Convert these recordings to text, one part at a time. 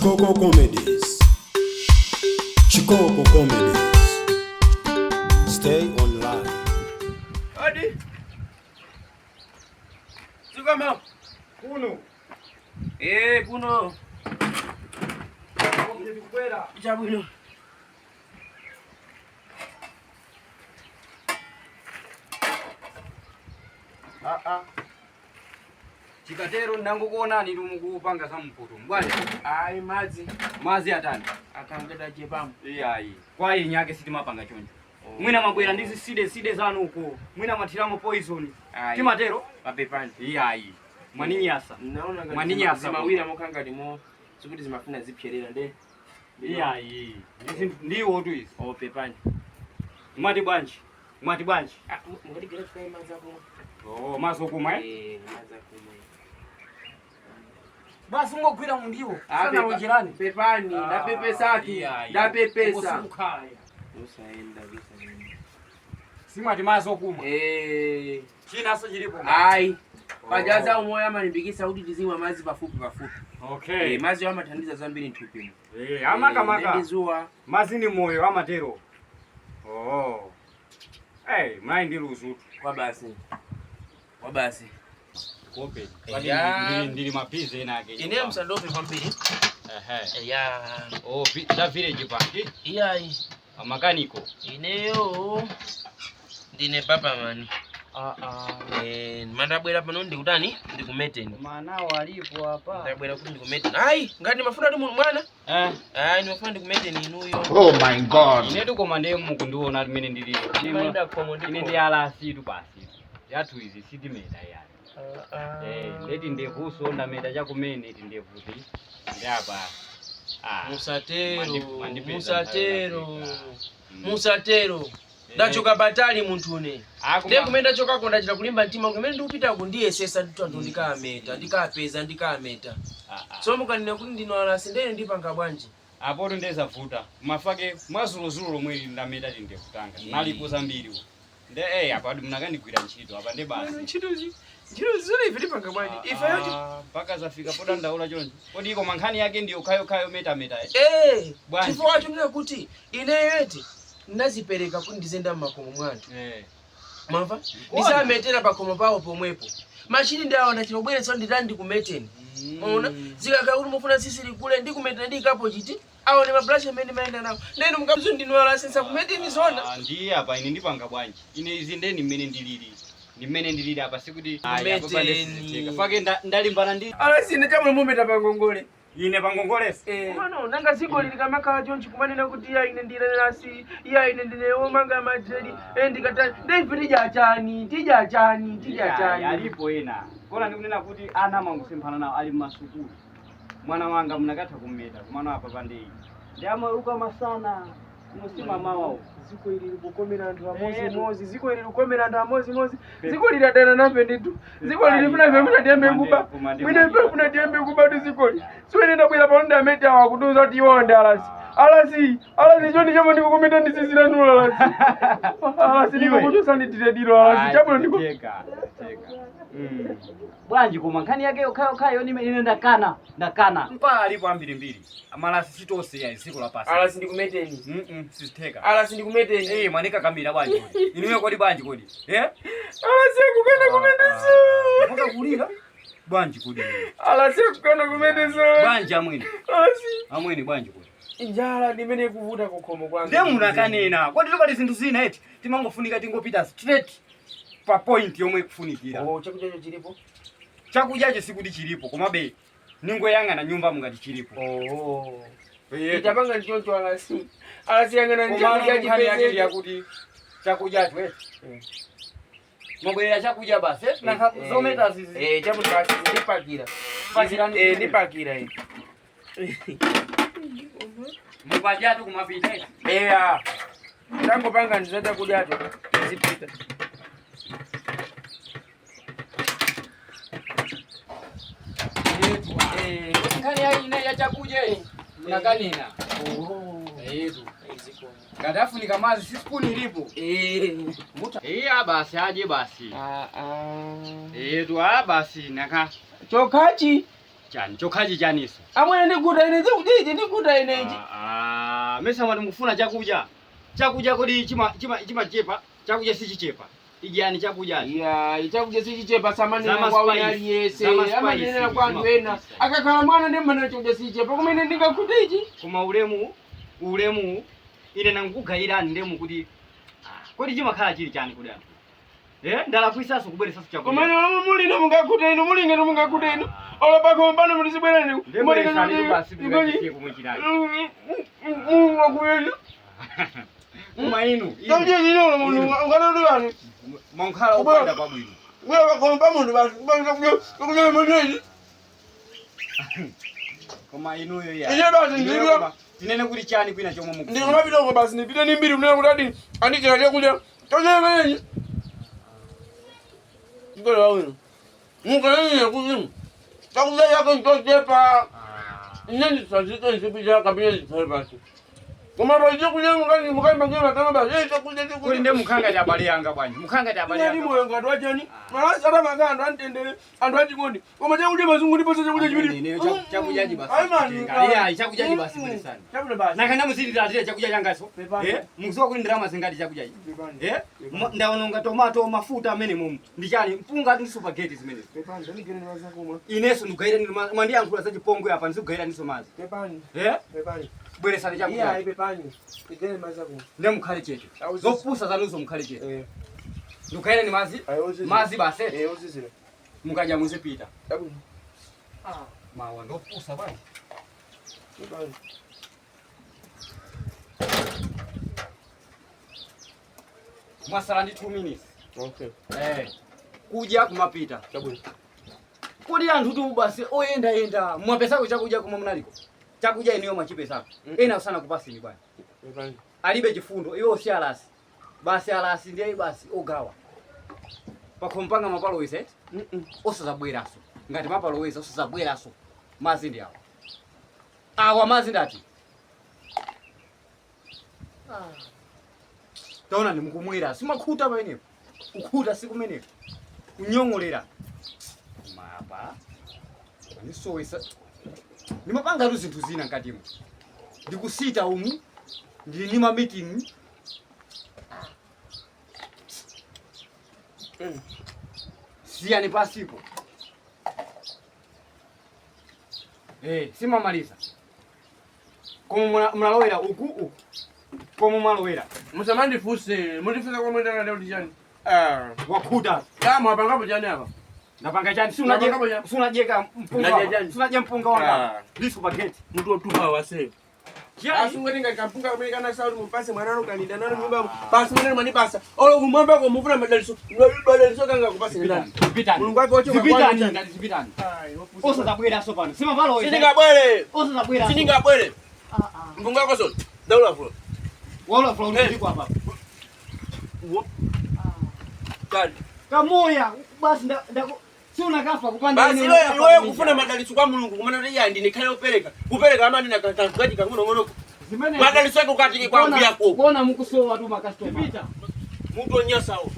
Chikoko Comedies. Chikoko Comedies. Stay online. Adi. Sukama. Kuno. Kuno. Kukwera. Chabwino. Chikatero ndangokuonani lumukupanga samputo. Mbwale. Ai Mazi atani. akangeda chepamu. Ayi. Kwa iyi nyake sitimapanga chonjo. Mwina mabwera ndizi side zanu uko. Mwina matiramo poison. Timatero Papepani. ayi. Mwaninyasa. Naona Mwaninyasa mawira mukanga limo. Sikuti zimafuna zipyerera nde. Ayi. Ndiwo tu izi. Pepani. Mwati bwanji. Ngati gera kai mazako. Maso kuma Mazako. Basi ngogwira mundiwo. Sana ujirani. Pepani, na pepe saki. Na pepesa. Usaenda. Simwati maso kuma. China so chilipo. Ai. Pajaza umoya amanimbikisa kuti tiziwa mazi pafupi. Okay. Mazi amathandiza zambiri nthupi. Amaka. Ndizuwa. Mazi ni moyo amatero. Mai ndi luzutu. Kwa basi. Kope. Ya. Ndili mapize nake. Ine msandope kwambiri. Ya. Da village party. Iyai. Amakaniko. Ineyo. Ndine papa mani. Mandabwera pano ndikutani? Ndikumeteni. Manao alipo hapa. Ndabwera kuti ndikumeteni. Ai, ngati mafuna ndi mwana? Nimafuna ndikumeteni inuyo. Oh my God. Ine tukomande mukundiona mene ndili. Ndimaenda komo ndiko. Ine ndi ala situ basi. Yatu izi sitimeta yani. Ndeti ndevuso ndameta chakumene iti ndevuti. Ndapa. Musatero. Ndachoka batali muntune. Ndiye kumenda choka ko ndachita kulimba mtima kumene ndikupita ku ndiyesesa ndithu ndikameta. So mukanene kuti ndino ala sindene ndipanga bwanji. Apoto ndezavuta. Mafake mwazuluzulu lomwe ndameta tindevutanga. Nalipo zambiri uko. Apa mnakandigwira ntchito apa nde basi. Ntchito zile ife ndipanga bwanji. Ife yoti mpaka zafika poda ndaula chonje. Kodi iko mankhani yake ndiyo kayo meta. Chifukwa chonena kuti ineyo eti ndazipereka kuti ndizenda mmakomo mwanthu. Mwamva? Ndisametera pakomo pawo pomwepo. Machini ndaona chilobweretsa nditani ndikumeteni. Unaona? Zikaka kuti mufuna sisi likule ndikumeteni ndikapo chiti. Awo ne mablasha amene maenda nawo. Ndeno mukabzo ndinwala sensa kumeteni zona. Ndiye apa ine ndipanga bwanji. Ine izi ndeni mmene ndilili. Ndimene ndilili apa sikuti kumeteni. Fake ndalimbana ndi. Ala sine chamwe mumeta pangongole. Ine pangongolesa. Mano nanga ziko lilikamaka chonchi kumanena kuti ya ine ndilerasi, ya ine ndinewo manga madredi, ndikata ndiviri tijachani. Alipo ena. Kona ndikunena kuti ana mangusemphana nawo ali masukulu. Mwana wanga mnakatha kumeta kumana apa pandei. Ndiyama uka masana. Musima mawo. Ziko ili libukomera anthu amozi. Ziko ili libukomera anthu amozi. Ziko ili adana nafe nditu. Ziko ili lifuna fe muna tiembe kuba. Mwine fe muna tiembe kuba tu ziko ili. Siwe nenda kwila pa nda meti awa kutuza ti wonde alasi. Alasi choni chamo ndiko kumeta ndisizira nula alasi. Alasi ndiko kutusa nditidiro alasi. Chamo ndiko. Cheka. Bwanji kuma nkhani yake kayo ine ndakana. Mpaka alipo ambiri. Amalasi sitose ya ziko la pasi. Alasi ndikumeteni. Sizitheka. Alasi ndikumeteni. Mwanika kamira bwanji kodi. Inuwe kodi bwanji kodi. Alasi kukana kumetesa. Mpaka kulira. Bwanji kodi. Alasi kukana kumetesa. Bwanji amwini. Amwini bwanji kodi. Injala ndimene kuvuta kukhomo kwangu. Nde munakanena. Kodi tukali zinthu zina eti timangofunika tingopita straight pa point yomwe kufunikira. Chakudya chilipo? Chakudya sikuti chilipo komabe ningoyang'ana nyumba mungati chilipo. Itapanga ndichoncho alasi. Alasi yang'ana chakudya chipese yakuti chakudya tu Mabwera chakudya basi. Na zometa zizi. Chakudya ndipakira. Ndipakira. Mupajia tu kumapita. Tango panga ndizata kudya tu. Zipita. Ngani ya ine ya chakudya munakanena. Kadafunika mazi si spoon ilipo. Basi aje basi. Tu basi naka. Chokachi. Chani chokaji chaniso. Amwe ndikuta ine zikudiji ndikuta ineji. Mesa mwati mufuna chakuja. Chakuja kodi chima chepa, chakuja si chichepa. Ijani chakuja. Ya, chakuja si chichepa samani kwa unali yese. Ama nena kwa nwena. Akakala mwana ndi mana chakuja si chichepa. Kumene ndikakudiji. Kuma ulemu ine nangugaira ndemu kuti kodi chimakhala chili chani kudi anthu. Ndala kuisaso kubweresaso chakuja. Kumene muli no mungakuta ino, muli ngeno mungakuta ino. Ola pako mbano mulizibwera ni. Mbona sali basi bingatiye kumwechirayo. Wakuyeli. Umainu. Chakuja nino ngalo yani. Monkhala upanda pabwino. Wewe wakomba mundu basi chakuja mwenyeji. Koma inuyo ya. Ine basi ndiro. Tinene kuti chani kwina chomwe muku. Ndiro mapita ngo basi nipite ni mbiri unena kuti andike kale kuja. Chakuja mwenyeji. Ngolo wawo. Ngolo kuzimu. Chakuja yako ntojepa. Nini sazika nisipija kabisa nisipasa. Koma baje kuja mukani magema kama basi chakuja kuli nde mukhanga cha bali yanga bwanji. Mukhanga cha bali yanga. Ni moyo ngado achani. Mara sala maganda antendele. Andu achikondi. Koma chakuja bazungu ndipo chakuja chibiri. Nene chakujaji basi. Ai chakujaji basi bali sana. Chakuja basi. Na kana musiri atire chakuja changaso. Mukuziwa kuli ndirama zingati chakujaji. Ndaononga tomato mafuta amene mumu. Ndichani mpunga ndi spaghetti zimene. Pepani ndigene waza kumwa. Ineso ndikugaira ndi mwandi yankhula za chipongwe apa ndikugaira ndiso mazi. Pepani. Pepani. Bweresana chakuja. Iya pepani. Ndigene maza kumwa. Ndi mukhale cheche. Zopusa zanuzo mukhale cheche. Ndikugaira ni mazi. Mazi basi. Uzizira. Mukaja muze pita. Tabu. Mawa ndopusa bwana. Pepani. Mwasala ndi 2 minutes. Okay. Kuja kumapita. Tabu. Kodi anthu tu basi oyenda mwapesako chakuja kumwe munaliko. Chakuja iniyo mwachipesako. Ena usana kupasini bwana. Pepani. Alibe chifundo iwo si alasi. Basi alasi ndiye basi ogawa. Pakompanga mapalowese. Osazabweraso. Ngati mapalowese osazabweraso. Mazi ndi awo. Awa mazi ndati. Taona ni mukumwera. Simakhuta pamenepo. Ukhuta sikumeneko. Kunyongolera. Mapa. Anisowesa. Nimapanga zinthu zina nkatimo. Ndikusita umu. Ndili ni ma meeting. Siyani pasipo. Simamaliza. Komo mnalowera uku. Komo mwalowera. Musamandi fuse, mulifuza kwa mwenda leo dijani. Wakhuta. Kama wapangapo jani hapa. Napanga jani sunajeka mpunga. Sunaje mpunga wanga. This spaghetti. Mtu otupa wase. Asungwetinga kampunga kumene kana sauli mupase mwanano kanida nalo nyumba basi mwana mani basa. Olo kumwamba kwa muvuna madaliso. Madaliso kanga kupase ndani. Zipitani. Mulungu wake ocho zipitani ngati zipitani. Osa zabwera so pano. Sima valo. Sindingabwere. Osa zabwera. Sindingabwere. Mpunga wako so. Daula flo. Wala flo ndiko hapa. Kadi. Kamoya basi ndako si unakafa kupanda basi wewe kufuna madaliso kwa Mulungu kumana ndi yandi nikhale kupereka amani na kangaji kangono ngono madaliso yako kati kwa mbi yako kuona mkusowa tu makastoma pita mtu onyasao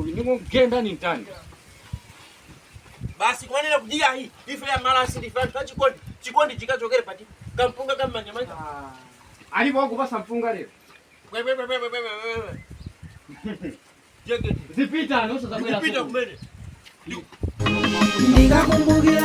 ndimo mgenda ni mtani basi kwa nini nakujia hii ife ya malasi ndi fani chikondi chikachokere pati kampunga kama nyamanja alipo wako pasa mpunga leo wewe zipita nusu za kwenda zipita kumene Nikakumbukira